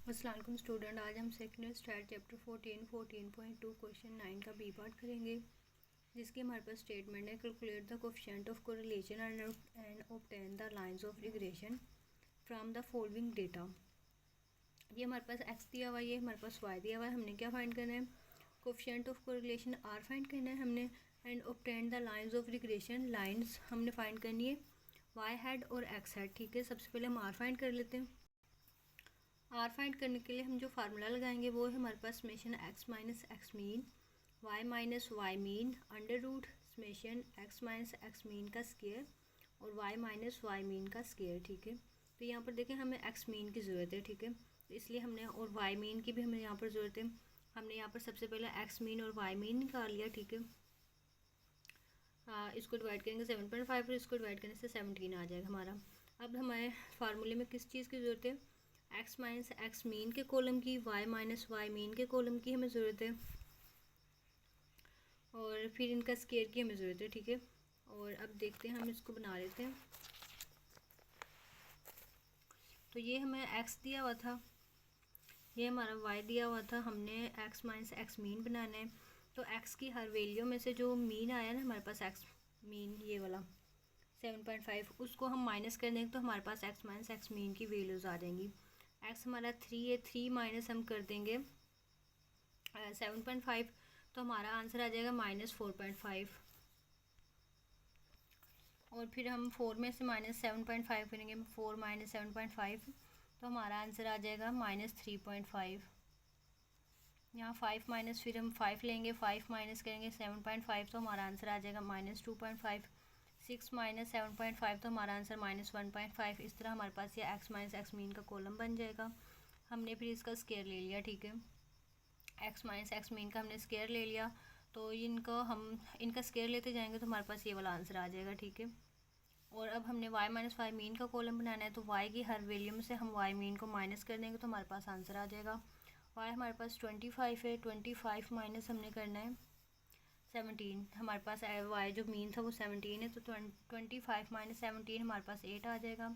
अस्सलाम वालेकुम स्टूडेंट। आज हम सेकेंड स्टैट चैप्टर 14.2 क्वेश्चन 9 का बी पार्ट करेंगे, जिसकी हमारे पास स्टेटमेंट है calculate the coefficient of correlation and obtain the lines of regression from the following data. ये हमारे पास एक्स दिया हुआ है, ये हमारे पास वाई दिया हुआ है। हमने क्या फाइंड करना है? Coefficient of correlation r find करना है हमने, and obtain the lines of regression lines हमने फाइंड करनी है वाई हेड और एक्स हेड। ठीक है, सबसे पहले हम आर फाइंड कर लेते हैं। आर फाइंड करने के लिए हम जो फार्मूला लगाएंगे वो है हमारे पास summation x minus x mean y minus y mean under root summation x minus x mean का स्केयर और वाई माइनस वाई मीन का स्केयर। ठीक है, तो यहाँ पर देखें हमें एक्स मीन की ज़रूरत है। ठीक है, तो इसलिए हमने और वाई मीन की भी हमें यहाँ पर ज़रूरत है। हमने यहाँ पर सबसे पहले एक्स मीन और वाई मीन निकाल लिया। ठीक है, इसको डिवाइड करेंगे 7.5 और इसको डिवाइड करने से 17 आ जाएगा हमारा। अब हमारे फार्मूले में किस चीज़ की ज़रूरत है? एक्स माइनस एक्स मीन के कॉलम की, वाई माइनस वाई मीन के कॉलम की हमें ज़रूरत है, और फिर इनका स्केयर की हमें ज़रूरत है। ठीक है, और अब देखते हैं, हम इसको बना लेते हैं। तो ये हमें एक्स दिया हुआ था, ये हमारा वाई दिया हुआ था, हमने एक्स माइनस एक्स मीन बनाना है। तो एक्स की हर वैल्यू में से जो मीन आया ना हमारे पास एक्स मीन ये वाला 7.5, उसको हम माइनस कर देंगे तो हमारे पास एक्स माइनस एक्स मीन की वैल्यूज़ आ जाएंगी। एक्स हमारा 3 है, 3 माइनस हम कर देंगे 7.5, तो हमारा आंसर आ जाएगा -4.5। और फिर हम 4 में से -7.5 करेंगे, 4 माइनस 7.5, तो हमारा आंसर आ जाएगा -3.5। यहाँ 5 माइनस, फिर हम 5 लेंगे, 5 माइनस करेंगे 7.5, तो हमारा आंसर आ जाएगा -2.5। 6 माइनस 7.5, तो हमारा आंसर -1.5। इस तरह हमारे पास ये एक्स माइनस एक्स मीन का कॉलम बन जाएगा। हमने फिर इसका स्केयर ले लिया। ठीक है, एक्स माइनस एक्स मीन का हमने स्केयर ले लिया, तो इनका स्केयर लेते जाएंगे तो हमारे पास ये वाला आंसर आ जाएगा। ठीक है, और अब हमने वाई माइनस वाई मीन का कॉलम बनाना है, तो वाई की हर वैल्यू में से हम वाई मीन को माइनस कर देंगे तो हमारे पास आंसर आ जाएगा। वाई हमारे पास 25 है, 25 माइनस हमने करना है 17। हमारे पास वाई जो मीन था वो 17 है, तो 25 माइनस 17 हमारे पास 8 आ जाएगा।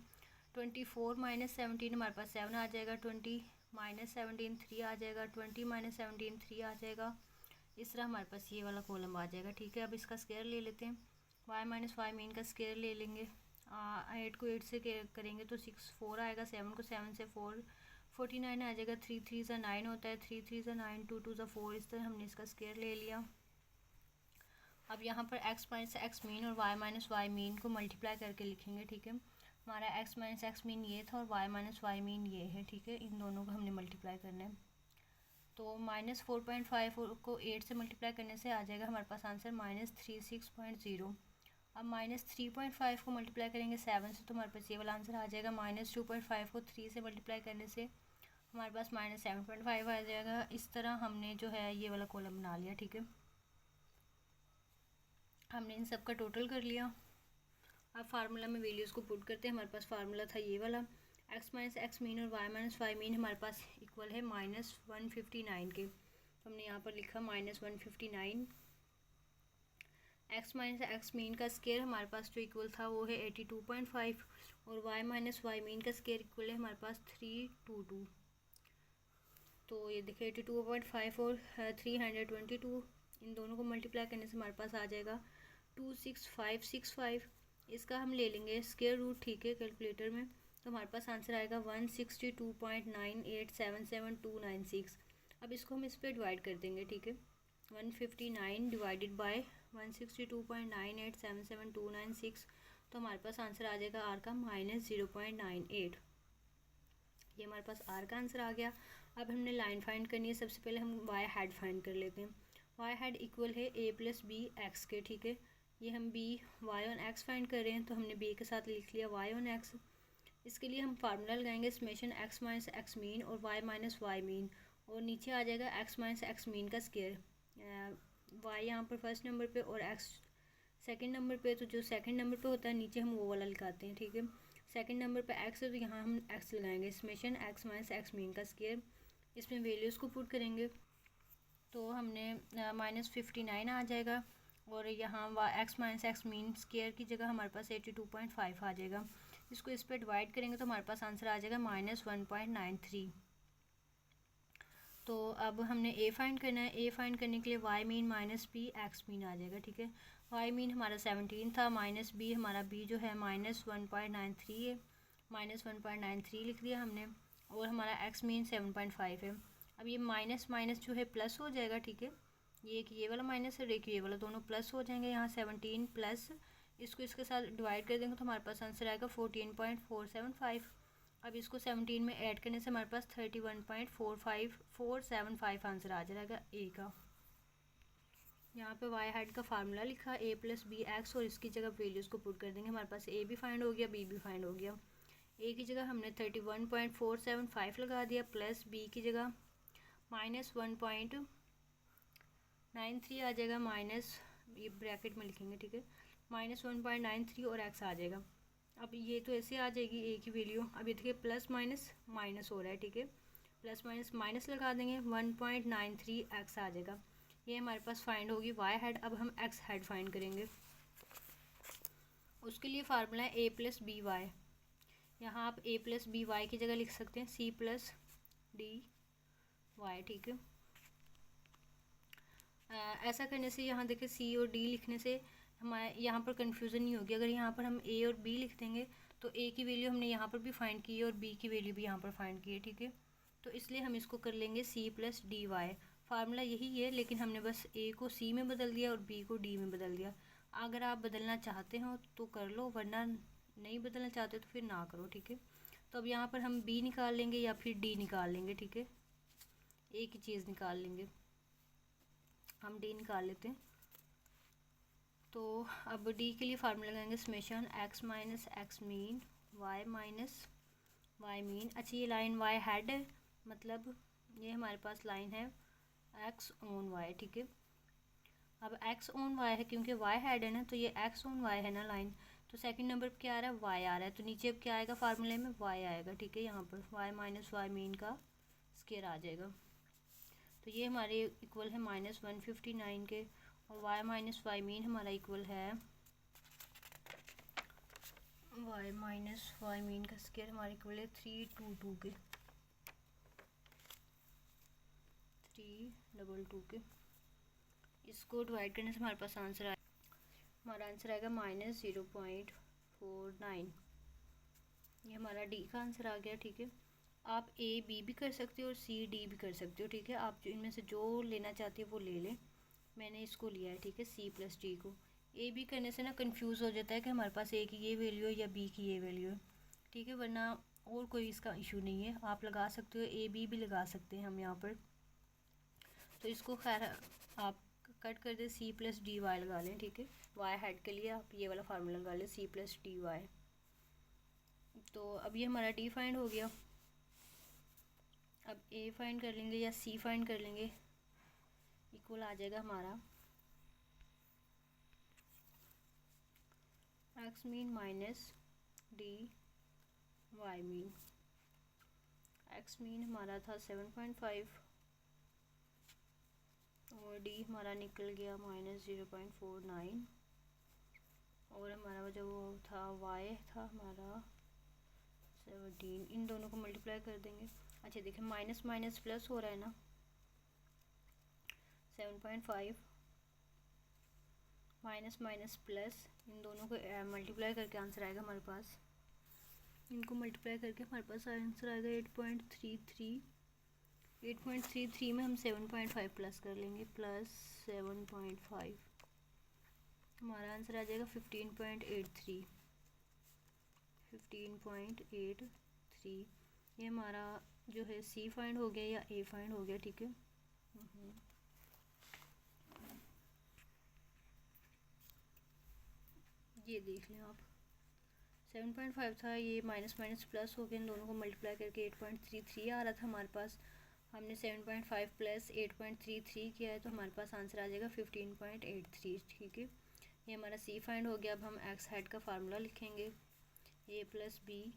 24 माइनस 17 हमारे पास 7 आ जाएगा। 20 माइनस 17 3 आ जाएगा। 20 माइनस 17 3 आ जाएगा। इस तरह हमारे पास ये वाला कॉलम आ जाएगा। ठीक है, अब इसका स्केयर ले लेते हैं। वाई माइनस वाई मीन का स्केयर ले लेंगे। 8 को 8 से करेंगे तो 6 4 आएगा। 7 को 7 से 49 आ जाएगा। 3 3 ज़ा 9 होता है, 3 3 ज़ा 9, 2 2 ज़ा 4। इस तरह हमने इसका स्केयर ले लिया। अब यहाँ पर एक्स माइनस एक्स मीन और वाई माइनस वाई मीन को मल्टीप्लाई करके लिखेंगे। ठीक है, हमारा एक्स माइनस एक्स मीन ये था और वाई माइनस वाई मीन ये है। ठीक है, इन दोनों को हमने मल्टीप्लाई करना है, तो -4.5 को 8 से मल्टीप्लाई करने से आ जाएगा हमारे पास आंसर -36.0। अब -3.5 को मल्टीप्लाई करेंगे 7 से, तो हमारे पास ये वाला आंसर आ जाएगा। -2.5 को 3 से मल्टीप्लाई करने से हमारे पास -7.5 आ जाएगा। इस तरह हमने जो है ये वाला कॉलम बना लिया। ठीक है, हमने इन सब का टोटल कर लिया। अब फार्मूला में वैल्यूज़ को पुट करते हैं। हमारे पास फार्मूला था ये वाला, एक्स माइनस एक्स मीन और वाई माइनस वाई मीन हमारे पास इक्वल है -159 के, तो हमने यहाँ पर लिखा -159। एक्स माइनस एक्स मीन का स्केयर हमारे पास जो इक्वल था वो है 82.5, और वाई माइनस वाई मीन का स्केयर इक्वल है हमारे पास 322। तो ये देखिए 82.5 और 322, इन दोनों को मल्टीप्लाई करने से हमारे पास आ जाएगा 26565। इसका हम ले लेंगे स्क्वायर रूट। ठीक है, कैलकुलेटर में, तो हमारे पास आंसर आएगा 162.9877296। अब इसको हम इस पर डिवाइड कर देंगे। ठीक है, 159 डिवाइडेड बाय 162.9877296, तो हमारे पास आंसर आ जाएगा आर का -0.98। ये हमारे पास आर का आंसर आ गया। अब हमने लाइन फाइंड करनी है। सबसे पहले हम वाई हेड फाइंड कर लेते हैं। वाई हेड इक्वल है a + b x के। ठीक है, ये हम b y on x find कर रहे हैं, तो हमने b के साथ लिख लिया y ऑन x। इसके लिए हम फार्मूला लगाएंगे summation x minus x mean और y माइनस वाई मीन, और नीचे आ जाएगा x माइनस एक्स मीन का स्केयर। y यहाँ पर फर्स्ट नंबर पे और x सेकंड नंबर पे, तो जो सेकंड नंबर पे होता है नीचे हम वो वाला लगाते हैं। ठीक है, सेकंड नंबर पे x है तो यहाँ हम x लगाएंगे, summation x minus x mean का स्केयर। इसमें वैल्यूज़ को पुट करेंगे तो हमने -59 आ जाएगा, और यहाँ x minus x mean square की जगह हमारे पास 82.5 आ जाएगा। इसको इस पर डिवाइड करेंगे तो हमारे पास आंसर आ जाएगा -1.93। तो अब हमने ए फाइंड करना है। ए फाइंड करने के लिए y mean minus b x mean आ जाएगा, ठीक है। वाई मीन हमारा 17 था, माइनस बी हमारा बी जो है -1.93 है, -1.93 लिख दिया हमने। और हमारा एक्स मीन 7.5 है। अब ये माइनस माइनस जो है प्लस हो जाएगा, ठीक है। ये वाला माइनस है, एक ये वाला, दोनों प्लस हो जाएंगे। यहाँ 17 प्लस इसको इसके साथ डिवाइड कर देंगे तो हमारे पास आंसर आएगा 14.475। अब इसको 17 में ऐड करने से हमारे पास 31.45475 आंसर आ जाएगा ए का। यहाँ पे वाई हेड का फार्मूला लिखा a + b x और इसकी जगह वैल्यूज़ को पुट कर देंगे। हमारे पास a भी फाइंड हो गया, b भी फाइंड हो गया। a की जगह हमने 31.475 लगा दिया, प्लस b की जगह -1.93 आ जाएगा, माइनस ये ब्रैकेट में लिखेंगे, ठीक है, -1.93 और x आ जाएगा। अब ये तो ऐसे आ जाएगी a की वैल्यू। अब ये देखिए प्लस माइनस माइनस हो रहा है, ठीक है, प्लस माइनस माइनस लगा देंगे, 1.93 x आ जाएगा। ये हमारे पास फाइंड होगी वाई हेड। अब हम एक्स हेड फाइंड करेंगे। उसके लिए फार्मूला है a + b y। यहाँ आप a + b y की जगह लिख सकते हैं c + d y, ठीक है। ऐसा करने से यहाँ देखिए c और d लिखने से हमारे यहाँ पर कन्फ्यूज़न नहीं होगी। अगर यहाँ पर हम a और b लिख देंगे तो a की वैल्यू हमने यहाँ पर भी फाइंड की है और b की वैल्यू भी यहाँ पर फाइंड की है, ठीक है। तो इसलिए हम इसको कर लेंगे c + d y। फार्मूला यही है, लेकिन हमने बस a को c में बदल दिया और b को d में बदल दिया। अगर आप बदलना चाहते हो तो कर लो, वरना नहीं बदलना चाहते तो फिर ना करो, ठीक है। तो अब यहाँ पर हम b निकाल लेंगे या फिर d निकाल लेंगे, ठीक है। एक ही चीज़ निकाल लेंगे, हम d निकाल लेते हैं। तो अब d के लिए फार्मूला लगाएंगे summation x minus x mean y minus y mean. अच्छा, ये लाइन वाई हेड है, मतलब ये हमारे पास लाइन है x ऑन y, ठीक है। अब x ऑन y है क्योंकि y हेड है ना, तो ये x ऑन y है ना लाइन, तो सेकंड नंबर पे क्या आ रहा है, y आ रहा है। तो नीचे अब क्या आएगा फार्मूले में, y आएगा, ठीक है। यहाँ पर y माइनस वाई मीन का स्क्वायर आ जाएगा। तो ये हमारे इक्वल है -159 के, और y माइनस वाई मीन हमारा इक्वल है y माइनस वाई मीन का स्क्वायर हमारे इक्वल है 322 के, 322 के। इसको डिवाइड करने से हमारे पास आंसर आएगा, हमारा आंसर आएगा -0.49। ये हमारा डी का आंसर आ गया, ठीक है। आप ए बी भी कर सकते हो और सी डी भी कर सकते हो, ठीक है। आप जो इनमें से जो लेना चाहते हो वो ले लें। मैंने इसको लिया है, ठीक है, सी + डी को। ए बी करने से ना कंफ्यूज हो जाता है कि हमारे पास ए की ये वैल्यू है या बी की ये वैल्यू है, ठीक है, वरना और कोई इसका इशू नहीं है। आप लगा सकते हो, ए बी भी लगा सकते हैं हम यहाँ पर। तो इसको खैर आप कट कर दे, सी + डी वाई लगा लें, ठीक है। वाई हेड के लिए आप ये वाला फार्मूला लगा लें, सी + डी वाई। तो अब ये हमारा डी फाइंड हो गया। अब ए फाइंड कर लेंगे या सी फाइंड कर लेंगे, इक्वल आ जाएगा हमारा x mean minus d y mean. X mean हमारा था 7.5 और डी हमारा निकल गया -0.49, और हमारा जो वो था वाई था हमारा 17। इन दोनों को मल्टीप्लाई कर देंगे। अच्छा देखिए, माइनस माइनस प्लस हो रहा है ना, 7.5 माइनस माइनस प्लस, इन दोनों को मल्टीप्लाई करके आंसर आएगा हमारे पास। इनको मल्टीप्लाई करके हमारे पास आंसर आएगा 8.33। 8.33 में हम 7.5 प्लस कर लेंगे, प्लस 7.5, हमारा आंसर आ जाएगा 15.83। 15.83 ये हमारा जो है सी फाइंड हो गया या ए फाइंड हो गया, ठीक है। ये देख लें आप, 7.5 था, ये माइनस माइनस प्लस हो गया, इन दोनों को मल्टीप्लाई करके 8.33 आ रहा था हमारे पास। हमने 7.5 प्लस 8.33 किया है, तो हमारे पास आंसर आ जाएगा 15.83, ठीक है। ये हमारा सी फाइंड हो गया। अब हम एक्स हेड का फार्मूला लिखेंगे, a + b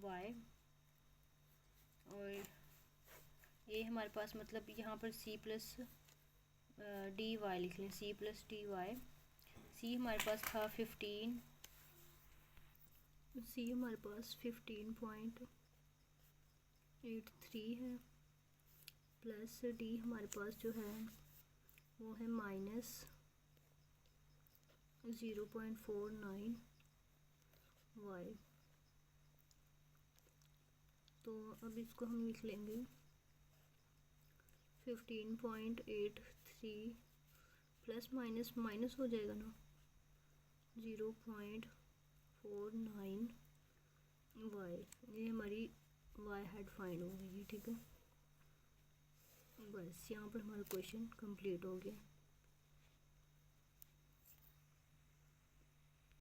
y, और ये हमारे पास मतलब यहाँ पर c + डी वाई लिख लें, c + डी वाई। सी हमारे पास था 15, सी हमारे पास 15.83 है, प्लस डी हमारे पास जो है वो है माइनस 0.49 वाई। तो अब इसको हम लिख लेंगे 15.83 प्लस माइनस माइनस हो जाएगा ना 0.49 वाई। ये हमारी वाई हेड फाइंड हो गई। ठीक है, बस यहाँ पर हमारा क्वेश्चन कंप्लीट हो गया।